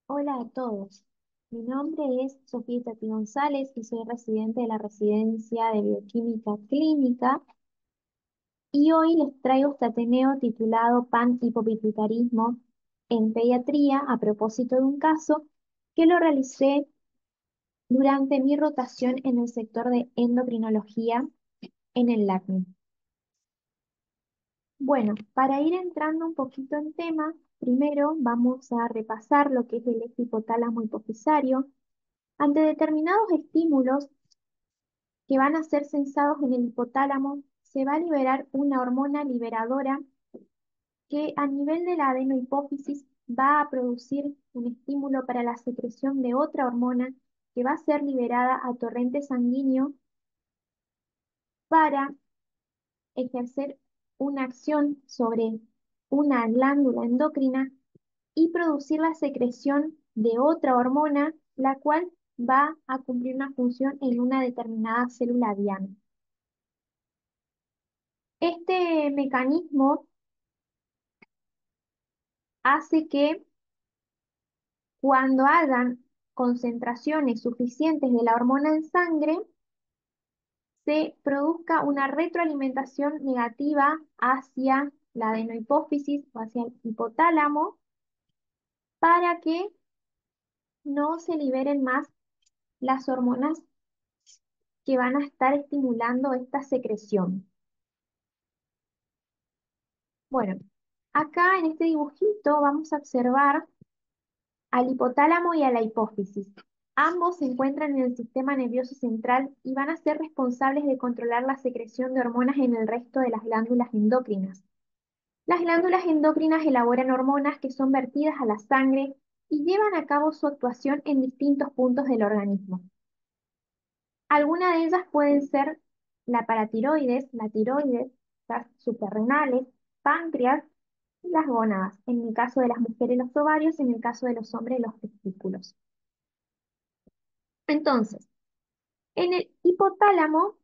Hola a todos. Mi nombre es Sofía Tati González y soy residente de la Residencia de Bioquímica Clínica y hoy les traigo este Ateneo titulado Pan-hipopituitarismo en pediatría a propósito de un caso que lo realicé durante mi rotación en el sector de endocrinología en el LACNI. Bueno, para ir entrando un poquito en tema, primero vamos a repasar lo que es el eje hipotálamo hipofisario. Ante determinados estímulos que van a ser sensados en el hipotálamo, se va a liberar una hormona liberadora que a nivel de la adenohipófisis va a producir un estímulo para la secreción de otra hormona que va a ser liberada a torrente sanguíneo para ejercer una acción sobre una glándula endocrina y producir la secreción de otra hormona, la cual va a cumplir una función en una determinada célula diana. Este mecanismo hace que cuando hagan concentraciones suficientes de la hormona en sangre, se produzca una retroalimentación negativa hacia la adenohipófisis o hacia el hipotálamo para que no se liberen más las hormonas que van a estar estimulando esta secreción. Bueno, acá en este dibujito vamos a observar al hipotálamo y a la hipófisis. Ambos se encuentran en el sistema nervioso central y van a ser responsables de controlar la secreción de hormonas en el resto de las glándulas endocrinas. Las glándulas endocrinas elaboran hormonas que son vertidas a la sangre y llevan a cabo su actuación en distintos puntos del organismo. Algunas de ellas pueden ser la paratiroides, la tiroides, las suprarrenales, páncreas y las gónadas. En el caso de las mujeres, los ovarios, en el caso de los hombres, los testículos. Entonces, en el hipotálamo,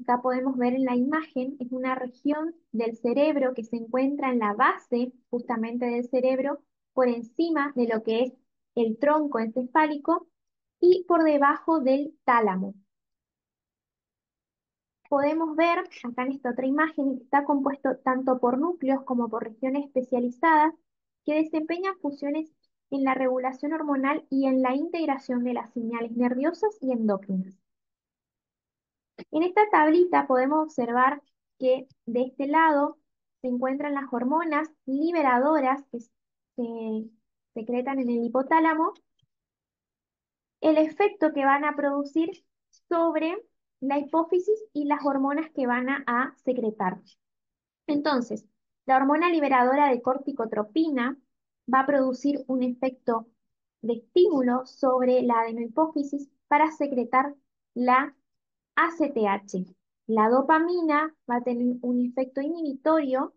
acá podemos ver en la imagen, es una región del cerebro que se encuentra en la base justamente del cerebro, por encima de lo que es el tronco encefálico y por debajo del tálamo. Podemos ver acá en esta otra imagen que está compuesto tanto por núcleos como por regiones especializadas que desempeñan funciones en la regulación hormonal y en la integración de las señales nerviosas y endocrinas. En esta tablita podemos observar que de este lado se encuentran las hormonas liberadoras que se secretan en el hipotálamo, el efecto que van a producir sobre la hipófisis y las hormonas que van a secretar. Entonces, la hormona liberadora de corticotropina va a producir un efecto de estímulo sobre la adenohipófisis para secretar la ACTH. La dopamina va a tener un efecto inhibitorio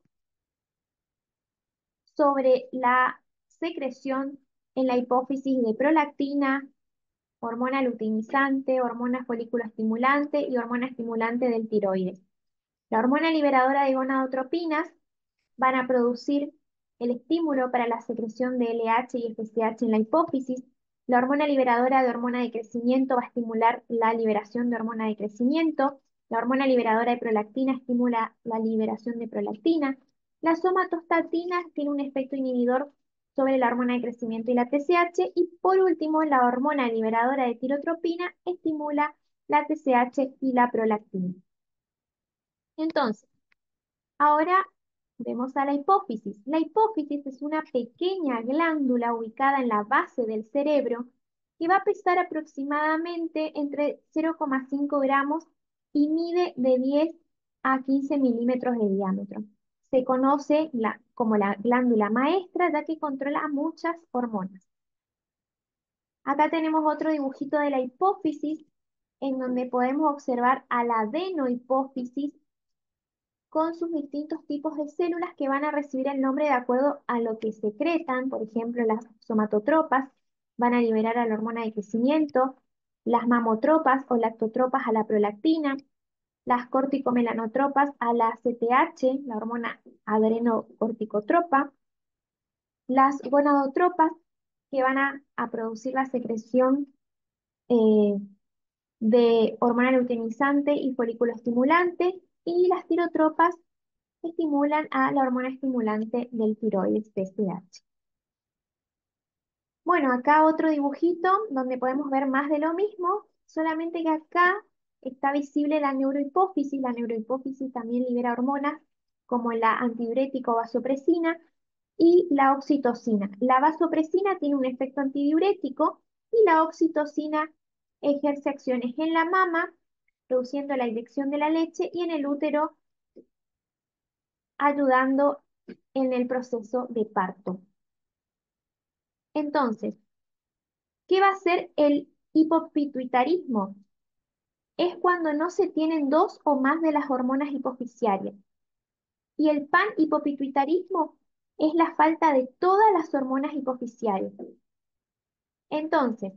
sobre la secreción en la hipófisis de prolactina, hormona luteinizante, hormona folículo estimulante y hormona estimulante del tiroides. La hormona liberadora de gonadotropinas van a producir el estímulo para la secreción de LH y FSH en la hipófisis. La hormona liberadora de hormona de crecimiento va a estimular la liberación de hormona de crecimiento. La hormona liberadora de prolactina estimula la liberación de prolactina. La somatostatina tiene un efecto inhibidor sobre la hormona de crecimiento y la TSH. Y por último, la hormona liberadora de tirotropina estimula la TSH y la prolactina. Entonces, ahora vemos a la hipófisis. La hipófisis es una pequeña glándula ubicada en la base del cerebro que va a pesar aproximadamente entre 0,5 gramos y mide de 10 a 15 milímetros de diámetro. Se conoce como la glándula maestra ya que controla muchas hormonas. Acá tenemos otro dibujito de la hipófisis en donde podemos observar a la adenohipófisis con sus distintos tipos de células que van a recibir el nombre de acuerdo a lo que secretan. Por ejemplo, las somatotropas van a liberar a la hormona de crecimiento, las mamotropas o lactotropas a la prolactina, las corticomelanotropas a la CTH, la hormona adrenocorticotropa, las gonadotropas que van a producir la secreción eh, de hormona luteinizante y folículo estimulante, y las tirotropas estimulan a la hormona estimulante del tiroides, TSH. Bueno, acá otro dibujito donde podemos ver más de lo mismo, solamente que acá está visible la neurohipófisis. La neurohipófisis también libera hormonas como la antidiurética o vasopresina y la oxitocina. La vasopresina tiene un efecto antidiurético y la oxitocina ejerce acciones en la mama, reduciendo la inyección de la leche, y en el útero, ayudando en el proceso de parto. Entonces, ¿qué va a ser el hipopituitarismo? Es cuando no se tienen dos o más de las hormonas hipofisiarias. Y el panhipopituitarismo es la falta de todas las hormonas hipofisiarias. Entonces,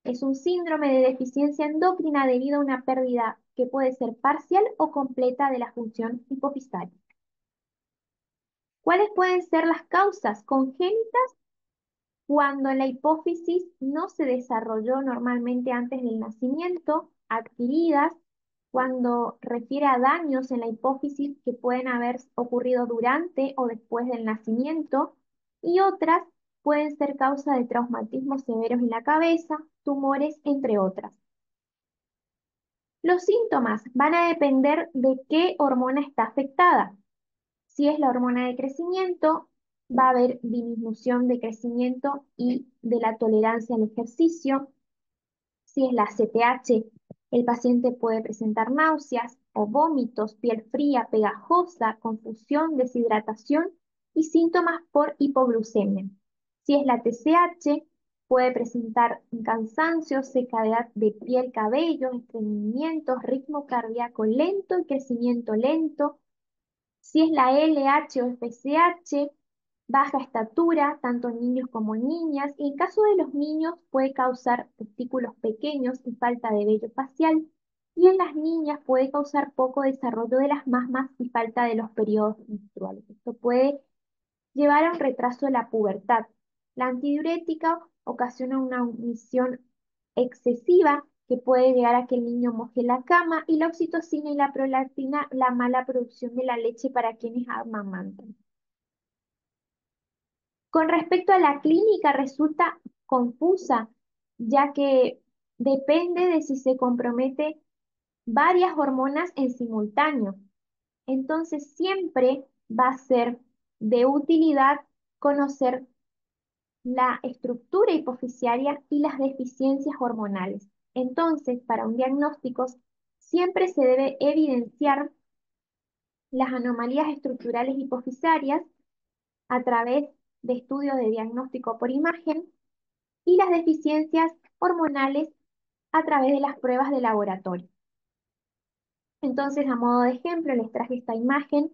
es un síndrome de deficiencia endocrina debido a una pérdida que puede ser parcial o completa de la función hipofisiaria. ¿Cuáles pueden ser las causas congénitas? Cuando la hipófisis no se desarrolló normalmente antes del nacimiento, adquiridas, cuando refiere a daños en la hipófisis que pueden haber ocurrido durante o después del nacimiento, y otras pueden ser causa de traumatismos severos en la cabeza, tumores, entre otras. Los síntomas van a depender de qué hormona está afectada. Si es la hormona de crecimiento, va a haber disminución de crecimiento y de la tolerancia al ejercicio. Si es la CTH, el paciente puede presentar náuseas o vómitos, piel fría, pegajosa, confusión, deshidratación y síntomas por hipoglucemia. Si es la TSH, puede presentar cansancio, sequedad de piel, cabello, estreñimientos, ritmo cardíaco lento y crecimiento lento. Si es la LH o FSH, baja estatura, tanto en niños como en niñas, y en caso de los niños puede causar testículos pequeños y falta de vello facial, y en las niñas puede causar poco desarrollo de las masmas y falta de los periodos menstruales. Esto puede llevar a un retraso de la pubertad. La antidiurética ocasiona una omisión excesiva que puede llegar a que el niño moje la cama, y la oxitocina y la prolactina, la mala producción de la leche para quienes amamantan. Con respecto a la clínica, resulta confusa, ya que depende de si se compromete varias hormonas en simultáneo. Entonces, siempre va a ser de utilidad conocer la estructura hipofisiaria y las deficiencias hormonales. Entonces, para un diagnóstico, siempre se debe evidenciar las anomalías estructurales hipofisarias a través de estudios de diagnóstico por imagen y las deficiencias hormonales a través de las pruebas de laboratorio. Entonces, a modo de ejemplo, les traje esta imagen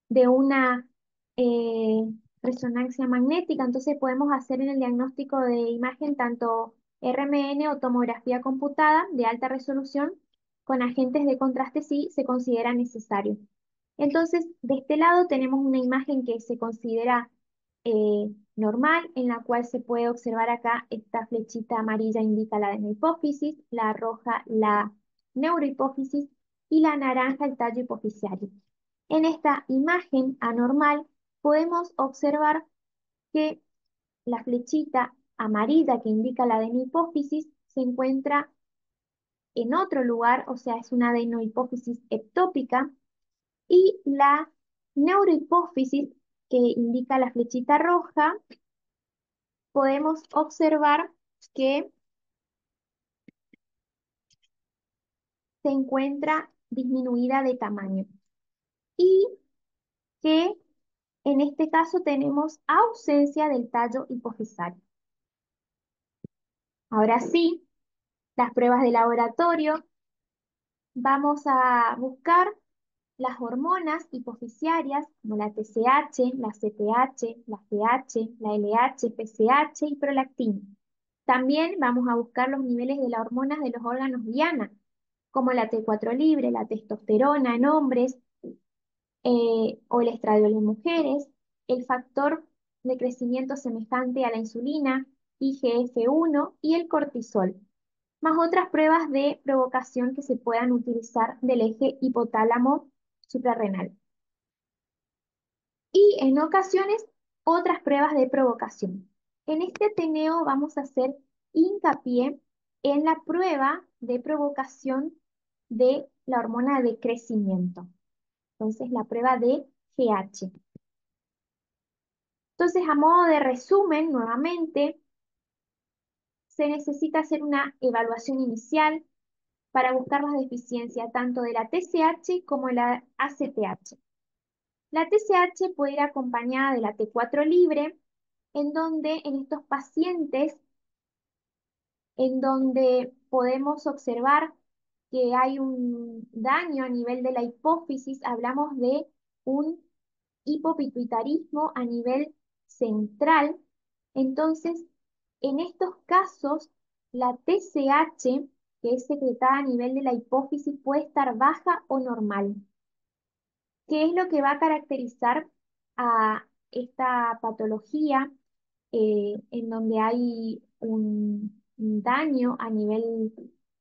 de una eh, resonancia magnética. Entonces podemos hacer en el diagnóstico de imagen tanto RMN o tomografía computada de alta resolución con agentes de contraste si se considera necesario. Entonces, de este lado tenemos una imagen que se considera normal, en la cual se puede observar acá esta flechita amarilla indica la adenohipófisis, la roja la neurohipófisis y la naranja el tallo hipofisiario. En esta imagen anormal podemos observar que la flechita amarilla que indica la adenohipófisis se encuentra en otro lugar, o sea, es una adenohipófisis ectópica, y la neurohipófisis que indica la flechita roja, podemos observar que se encuentra disminuida de tamaño y que en este caso tenemos ausencia del tallo hipofisario. Ahora sí, las pruebas de laboratorio, vamos a buscar las hormonas hipofisiarias como la TSH, la CTH, la GH, la LH, PSH y prolactina. También vamos a buscar los niveles de las hormonas de los órganos diana, como la T4 libre, la testosterona en hombres o el estradiol en mujeres, el factor de crecimiento semejante a la insulina, IGF-1 y el cortisol, más otras pruebas de provocación que se puedan utilizar del eje hipotálamo suprarrenal. Y en ocasiones otras pruebas de provocación. En este Ateneo vamos a hacer hincapié en la prueba de provocación de la hormona de crecimiento. Entonces, la prueba de GH. Entonces, a modo de resumen, nuevamente, se necesita hacer una evaluación inicial para buscar las deficiencias tanto de la TSH como de la ACTH. La TSH puede ir acompañada de la T4 libre, en donde en estos pacientes, en donde podemos observar que hay un daño a nivel de la hipófisis, hablamos de un hipopituitarismo a nivel central. Entonces, en estos casos, la TSH, que es secretada a nivel de la hipófisis, puede estar baja o normal. ¿Qué es lo que va a caracterizar a esta patología en donde hay un daño a nivel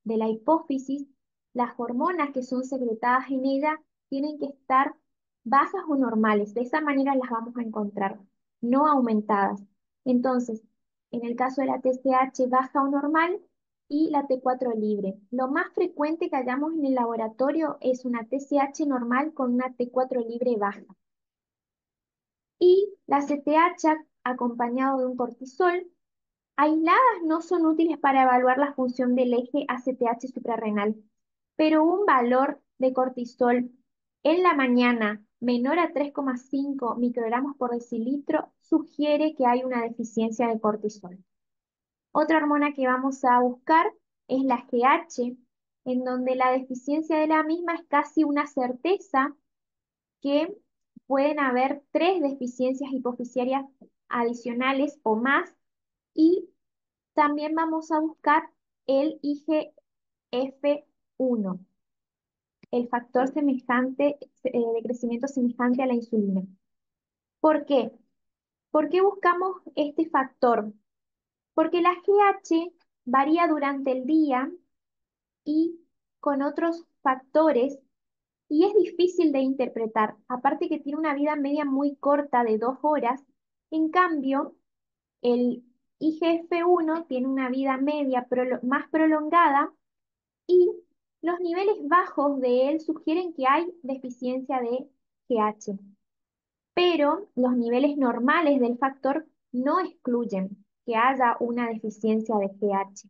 de la hipófisis? Las hormonas que son secretadas en ella tienen que estar bajas o normales. De esa manera las vamos a encontrar, no aumentadas. Entonces, en el caso de la TSH baja o normal y la T4 libre. Lo más frecuente que hallamos en el laboratorio es una TSH normal con una T4 libre baja. Y la CTH acompañado de un cortisol, aisladas no son útiles para evaluar la función del eje ACTH suprarrenal, pero un valor de cortisol en la mañana menor a 3,5 microgramos por decilitro sugiere que hay una deficiencia de cortisol. Otra hormona que vamos a buscar es la GH, en donde la deficiencia de la misma es casi una certeza que pueden haber 3 deficiencias hipofisiarias adicionales o más. Y también vamos a buscar el IGF-1, el factor semejante, de crecimiento semejante a la insulina. ¿Por qué? ¿Por qué buscamos este factor? Porque la GH varía durante el día y con otros factores y es difícil de interpretar. Aparte que tiene una vida media muy corta de 2 horas, en cambio, el IGF-1 tiene una vida media más prolongada y los niveles bajos de él sugieren que hay deficiencia de GH, pero los niveles normales del factor no excluyen que haya una deficiencia de GH.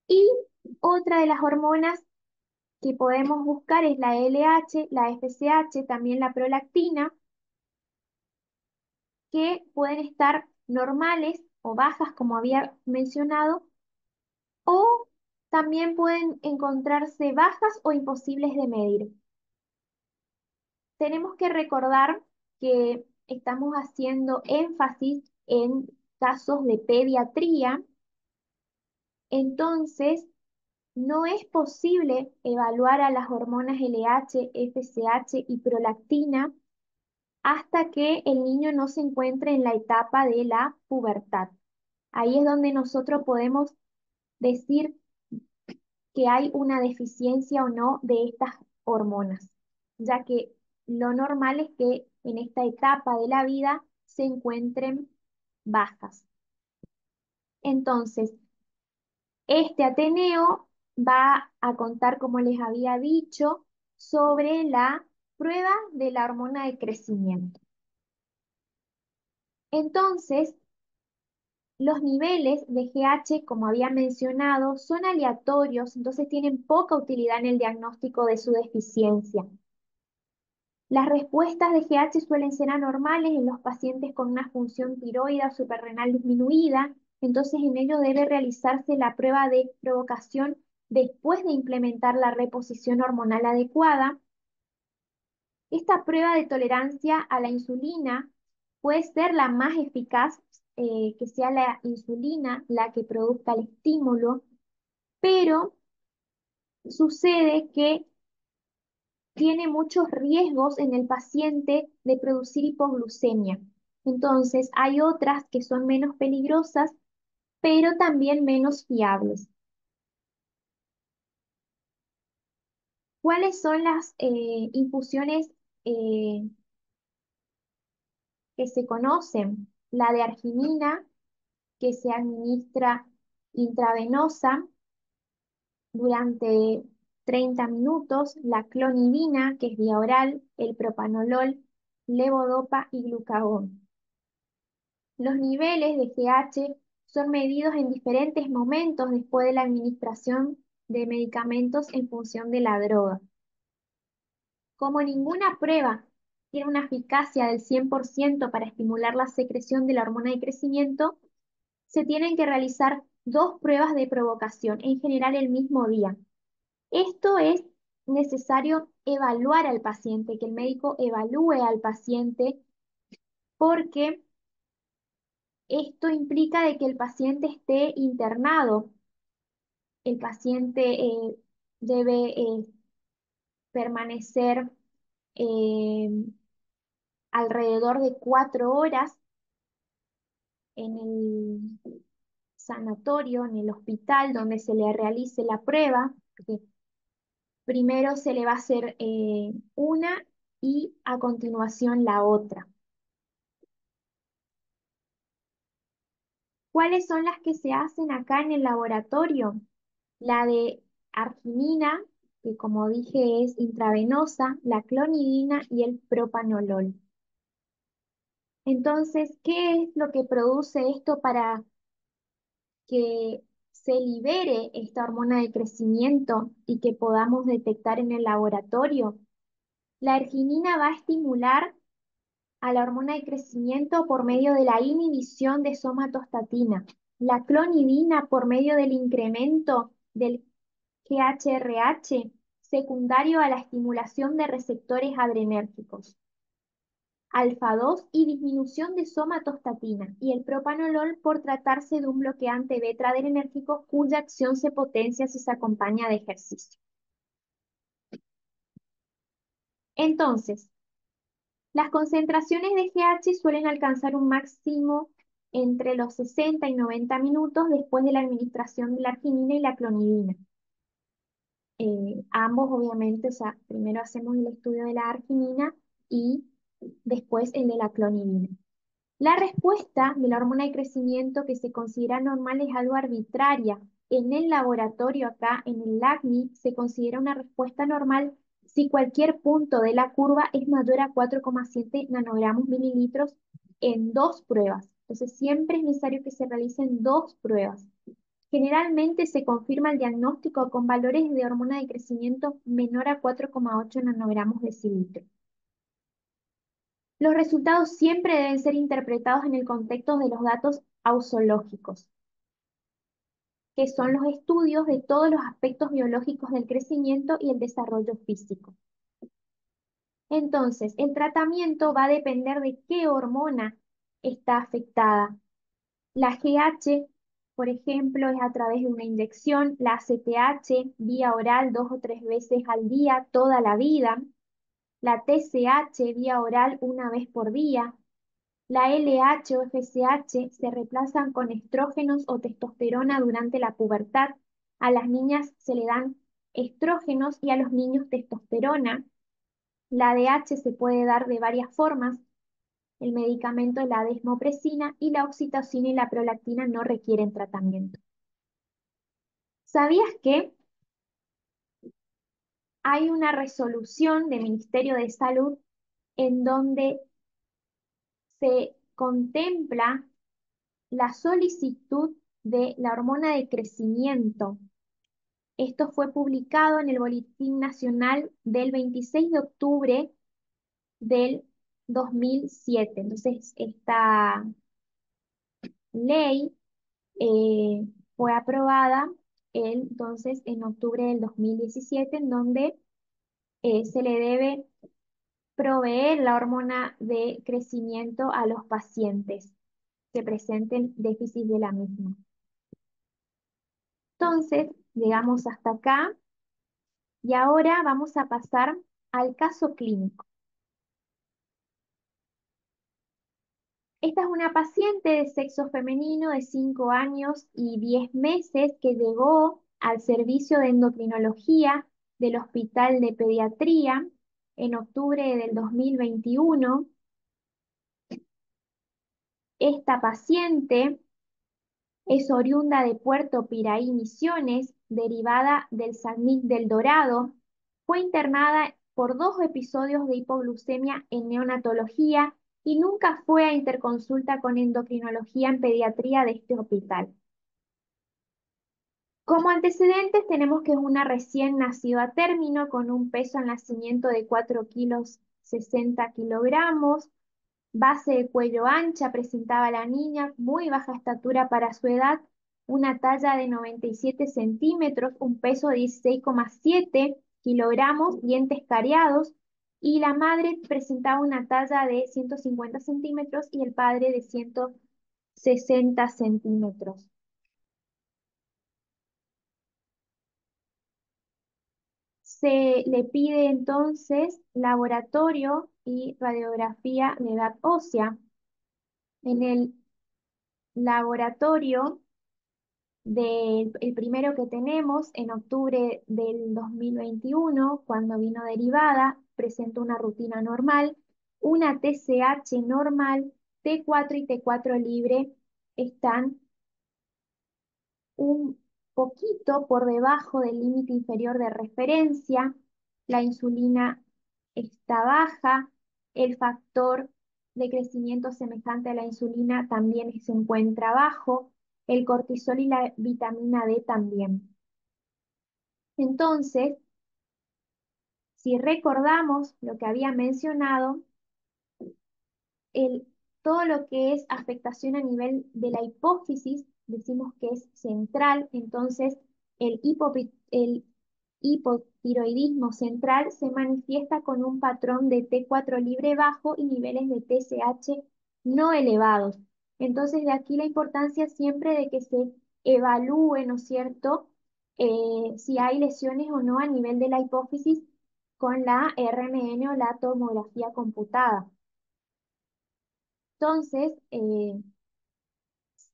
Y otra de las hormonas que podemos buscar es la LH, la FSH, también la prolactina, que pueden estar normales o bajas, como había mencionado, o también pueden encontrarse bajas o imposibles de medir. Tenemos que recordar que estamos haciendo énfasis en casos de pediatría, entonces no es posible evaluar a las hormonas LH, FSH y prolactina hasta que el niño no se encuentre en la etapa de la pubertad. Ahí es donde nosotros podemos decir que hay una deficiencia o no de estas hormonas, ya que lo normal es que en esta etapa de la vida se encuentren bajas. Entonces, este Ateneo va a contar, como les había dicho, sobre la prueba de la hormona de crecimiento. Entonces, los niveles de GH, como había mencionado, son aleatorios, entonces tienen poca utilidad en el diagnóstico de su deficiencia. Las respuestas de GH suelen ser anormales en los pacientes con una función tiroidea o suprarrenal disminuida, entonces en ello debe realizarse la prueba de provocación después de implementar la reposición hormonal adecuada. Esta prueba de tolerancia a la insulina puede ser la más eficaz, que sea la insulina la que produzca el estímulo, pero sucede que tiene muchos riesgos en el paciente de producir hipoglucemia. Entonces, hay otras que son menos peligrosas, pero también menos fiables. ¿Cuáles son las infusiones eh, que se conocen? La de arginina, que se administra intravenosa durante 30 minutos, la clonidina, que es vía oral, el propanolol, levodopa y glucagón. Los niveles de GH son medidos en diferentes momentos después de la administración de medicamentos en función de la droga. Como ninguna prueba tiene una eficacia del 100% para estimular la secreción de la hormona de crecimiento, se tienen que realizar dos pruebas de provocación, en general el mismo día. Esto es necesario evaluar al paciente, que el médico evalúe al paciente, porque esto implica de que el paciente esté internado. El paciente debe permanecer eh, alrededor de 4 horas en el sanatorio, en el hospital donde se le realice la prueba, que primero se le va a hacer una y a continuación la otra. ¿Cuáles son las que se hacen acá en el laboratorio? La de arginina, que como dije es intravenosa, la clonidina y el propanolol. Entonces, ¿qué es lo que produce esto para que se libere esta hormona de crecimiento y que podamos detectar en el laboratorio? La arginina va a estimular a la hormona de crecimiento por medio de la inhibición de somatostatina, la clonidina por medio del incremento del GHRH secundario a la estimulación de receptores adrenérgicos, alfa 2 y disminución de somatostatina, y el propanolol por tratarse de un bloqueante beta adrenérgico cuya acción se potencia si se acompaña de ejercicio. Entonces, las concentraciones de GH suelen alcanzar un máximo entre los 60 y 90 minutos después de la administración de la arginina y la clonidina. Ambos, obviamente, o sea, primero hacemos el estudio de la arginina y después el de la clonidina. La respuesta de la hormona de crecimiento que se considera normal es algo arbitraria. En el laboratorio acá, en el LACNI, se considera una respuesta normal si cualquier punto de la curva es mayor a 4,7 nanogramos mililitros en dos pruebas. Entonces, siempre es necesario que se realicen dos pruebas. Generalmente se confirma el diagnóstico con valores de hormona de crecimiento menor a 4,8 nanogramos decilitro. Los resultados siempre deben ser interpretados en el contexto de los datos ausológicos, que son los estudios de todos los aspectos biológicos del crecimiento y el desarrollo físico. Entonces, el tratamiento va a depender de qué hormona está afectada. La GH, por ejemplo, es a través de una inyección, la ACTH vía oral 2 o 3 veces al día, toda la vida, la TSH vía oral una vez por día, la LH o FSH se reemplazan con estrógenos o testosterona durante la pubertad. A las niñas se le dan estrógenos y a los niños testosterona. La ADH se puede dar de varias formas. El medicamento, la desmopresina y la oxitocina y la prolactina no requieren tratamiento. ¿Sabías que hay una resolución del Ministerio de Salud en donde se contempla la solicitud de la hormona de crecimiento? Esto fue publicado en el Boletín Nacional del 26 de octubre del 2007. Entonces, esta ley eh, fue aprobada entonces en octubre del 2017, en donde se le debe proveer la hormona de crecimiento a los pacientes que presenten déficit de la misma. Entonces, llegamos hasta acá y ahora vamos a pasar al caso clínico. Esta es una paciente de sexo femenino de 5 años y 10 meses que llegó al servicio de endocrinología del Hospital de Pediatría en octubre del 2021. Esta paciente es oriunda de Puerto Piraí, Misiones, derivada del SACNIC del Dorado. Fue internada por 2 episodios de hipoglucemia en neonatología y nunca fue a interconsulta con endocrinología en pediatría de este hospital. Como antecedentes tenemos que es una recién nacido a término con un peso al nacimiento de 4 kilos 60 kilogramos, base de cuello ancha presentaba la niña, muy baja estatura para su edad, una talla de 97 centímetros, un peso de 16,7 kilogramos, dientes cariados, y la madre presentaba una talla de 150 centímetros y el padre de 160 centímetros. Se le pide entonces laboratorio y radiografía de edad ósea. En el laboratorio el primero que tenemos en octubre del 2021, cuando vino derivada, presentó una rutina normal, una TSH normal, T4 y T4 libre están un poquito por debajo del límite inferior de referencia, la insulina está baja, el factor de crecimiento semejante a la insulina también se encuentra bajo, el cortisol y la vitamina D también. Entonces, si recordamos lo que había mencionado, el, todo lo que es afectación a nivel de la hipófisis, decimos que es central, entonces el hipotiroidismo central se manifiesta con un patrón de T4 libre bajo y niveles de TSH no elevados. Entonces, de aquí la importancia siempre de que se evalúe, ¿no es cierto?, si hay lesiones o no a nivel de la hipófisis con la RMN o la tomografía computada. Entonces,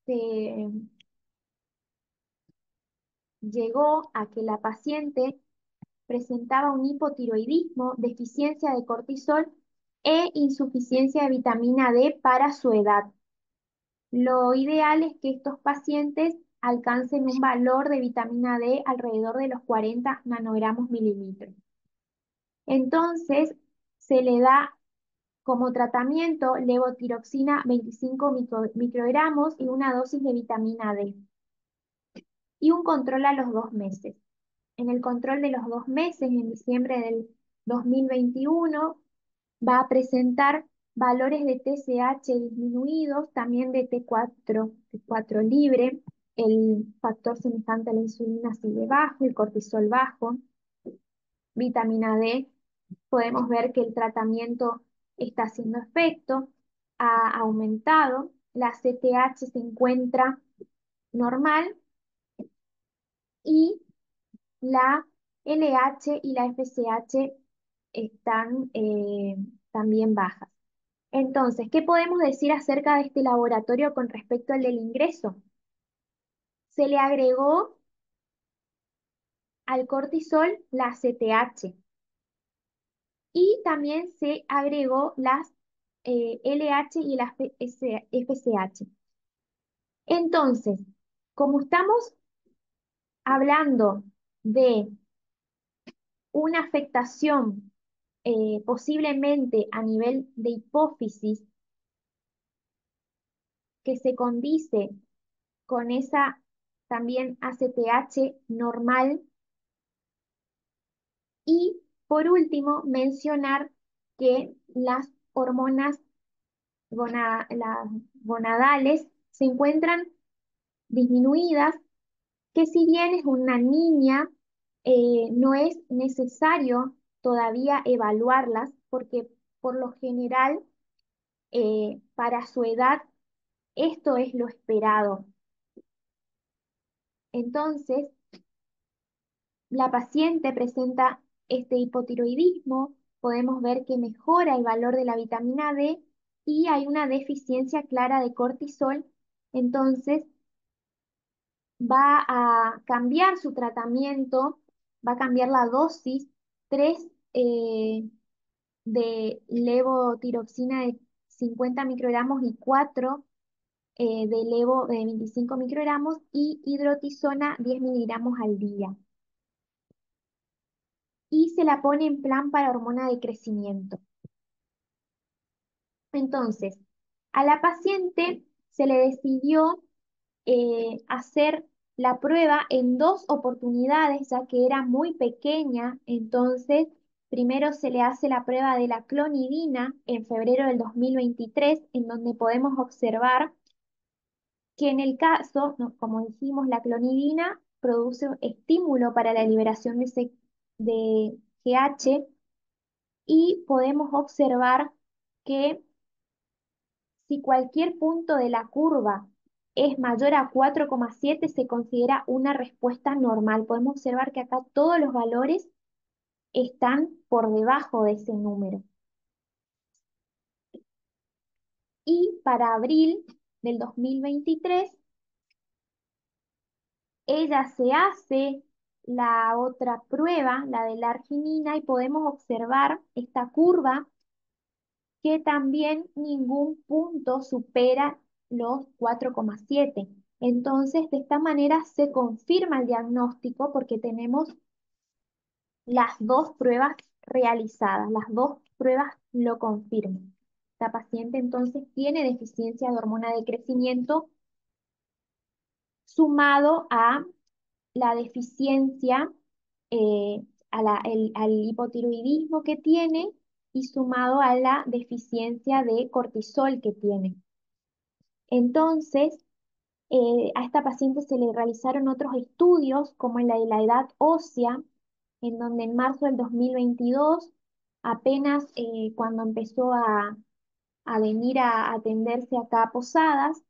se llegó a que la paciente presentaba un hipotiroidismo, deficiencia de cortisol e insuficiencia de vitamina D para su edad. Lo ideal es que estos pacientes alcancen un valor de vitamina D alrededor de los 40 nanogramos mililitros. Entonces, se le da como tratamiento levotiroxina 25 microgramos y una dosis de vitamina D. Y un control a los 2 meses. En el control de los 2 meses, en diciembre del 2021, va a presentar valores de TSH disminuidos, también de T4 libre, el factor semejante a la insulina sigue bajo, el cortisol bajo, vitamina D, podemos ver que el tratamiento está haciendo efecto, ha aumentado, la CTH se encuentra normal y la LH y la FSH están también bajas. Entonces, ¿qué podemos decir acerca de este laboratorio con respecto al del ingreso? Se le agregó al cortisol la CTH y también se agregó las LH y las FSH. Entonces, como estamos hablando de una afectación posiblemente a nivel de hipófisis que se condice con esa también ACTH normal. Y por último, mencionar que las hormonas las gonadales se encuentran disminuidas, que si bien es una niña, no es necesario todavía evaluarlas porque por lo general para su edad esto es lo esperado. Entonces, la paciente presenta este hipotiroidismo, podemos ver que mejora el valor de la vitamina D y hay una deficiencia clara de cortisol, entonces va a cambiar su tratamiento, va a cambiar la dosis, 3 de levotiroxina de 50 microgramos y 4 de levo de 25 microgramos y hidrotisona 10 miligramos al día. Y se la pone en plan para hormona de crecimiento. Entonces, a la paciente se le decidió hacer la prueba en 2 oportunidades, ya que era muy pequeña. Entonces, primero se le hace la prueba de la clonidina en febrero del 2023, en donde podemos observar que en el caso, no, como dijimos, la clonidina produce un estímulo para la liberación de GH y podemos observar que si cualquier punto de la curva es mayor a 4,7, se considera una respuesta normal. Podemos observar que acá todos los valores están por debajo de ese número. Y para abril del 2023, ella se hace la otra prueba, la de la arginina, y podemos observar esta curva que también ningún punto supera los 4,7. Entonces, de esta manera se confirma el diagnóstico porque tenemos las 2 pruebas realizadas, las 2 pruebas lo confirman. La paciente entonces tiene deficiencia de hormona de crecimiento sumado a la deficiencia, al hipotiroidismo que tiene y sumado a la deficiencia de cortisol que tiene. Entonces, a esta paciente se le realizaron otros estudios, como en la de la edad ósea, en donde en marzo del 2022, apenas cuando empezó a venir a atenderse acá a Posadas,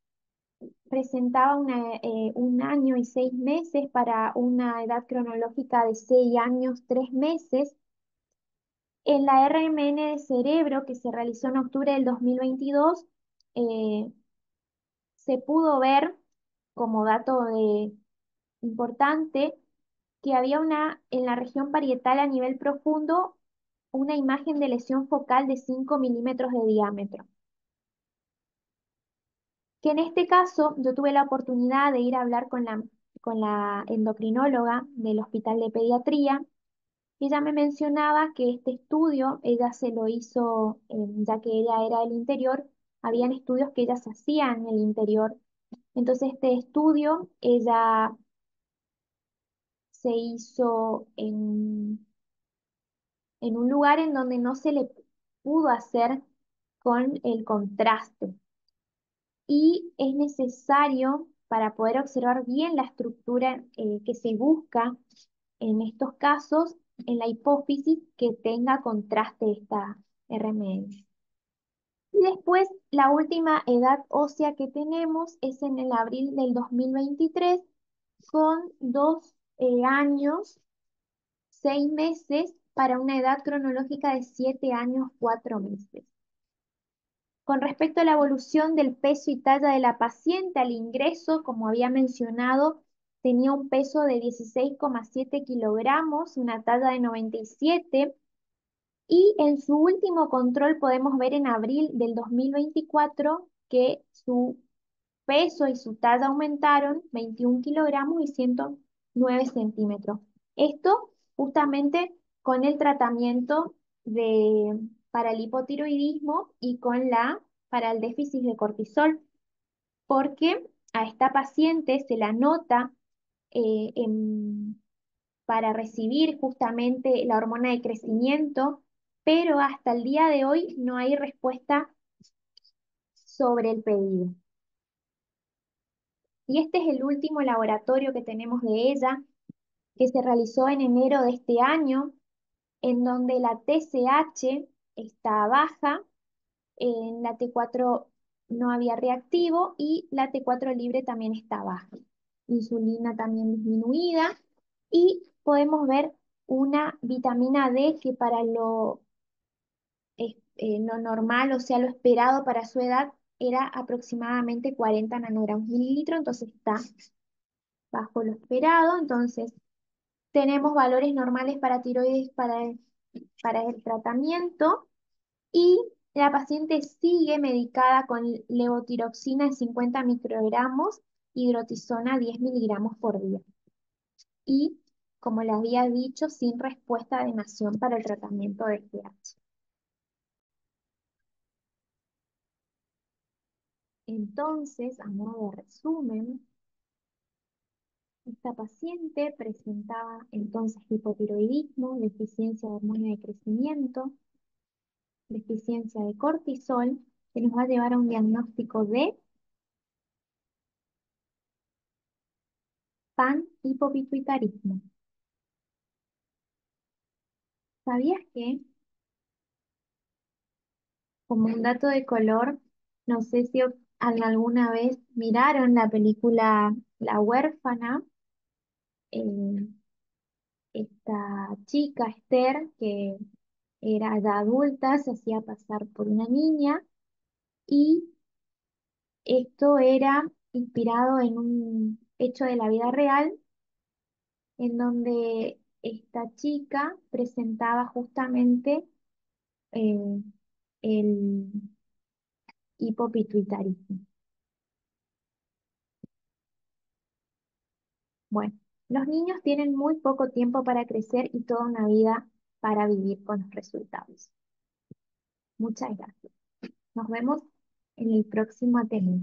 presentaba 1 año y 6 meses para una edad cronológica de 6 años, 3 meses. En la RMN de cerebro que se realizó en octubre del 2022, eh, se pudo ver como dato importante que había en la región parietal a nivel profundo una imagen de lesión focal de 5 milímetros de diámetro. Que en este caso yo tuve la oportunidad de ir a hablar con la endocrinóloga del Hospital de Pediatría. Ella me mencionaba que este estudio, ella se lo hizo, ya que ella era del interior, habían estudios que ella se hacía en el interior. Entonces este estudio, ella se hizo en un lugar en donde no se le pudo hacer con el contraste. Y es necesario, para poder observar bien la estructura que se busca en estos casos, en la hipófisis, que tenga contraste esta RMS. Y después, la última edad ósea que tenemos es en el abril del 2023, con 2 años, 6 meses, para una edad cronológica de 7 años, 4 meses. Con respecto a la evolución del peso y talla de la paciente al ingreso, como había mencionado, tenía un peso de 16,7 kilogramos, una talla de 97, y en su último control podemos ver en abril del 2024 que su peso y su talla aumentaron 21 kilogramos y 109 centímetros. Esto justamente con el tratamiento para el hipotiroidismo y para el déficit de cortisol, porque a esta paciente se la nota eh, en- para recibir justamente la hormona de crecimiento, pero hasta el día de hoy no hay respuesta sobre el pedido. Y este es el último laboratorio que tenemos de ella, que se realizó en enero de este año, en donde la TSH está baja, en la T4 no había reactivo y la T4 libre también está baja. Insulina también disminuida y podemos ver una vitamina D que para lo normal, o sea, lo esperado para su edad era aproximadamente 40 nanogramos mililitro, entonces está bajo lo esperado. Entonces, tenemos valores normales para tiroides para el tratamiento y la paciente sigue medicada con levotiroxina de 50 microgramos, hidrotisona 10 miligramos por día. Y, como le había dicho, sin respuesta de nación para el tratamiento de GH. Entonces, a modo de resumen, esta paciente presentaba entonces hipotiroidismo, deficiencia de hormona de crecimiento, deficiencia de cortisol, que nos va a llevar a un diagnóstico de panhipopituitarismo. ¿Sabías que, como un dato de color, no sé si alguna vez miraron la película La huérfana? eh, Esta chica, Esther, que era ya adulta, se hacía pasar por una niña y esto era inspirado en un hecho de la vida real en donde esta chica presentaba justamente eh, el hipopituitarismo. Bueno, los niños tienen muy poco tiempo para crecer y toda una vida para vivir con los resultados. Muchas gracias. Nos vemos en el próximo Ateneo.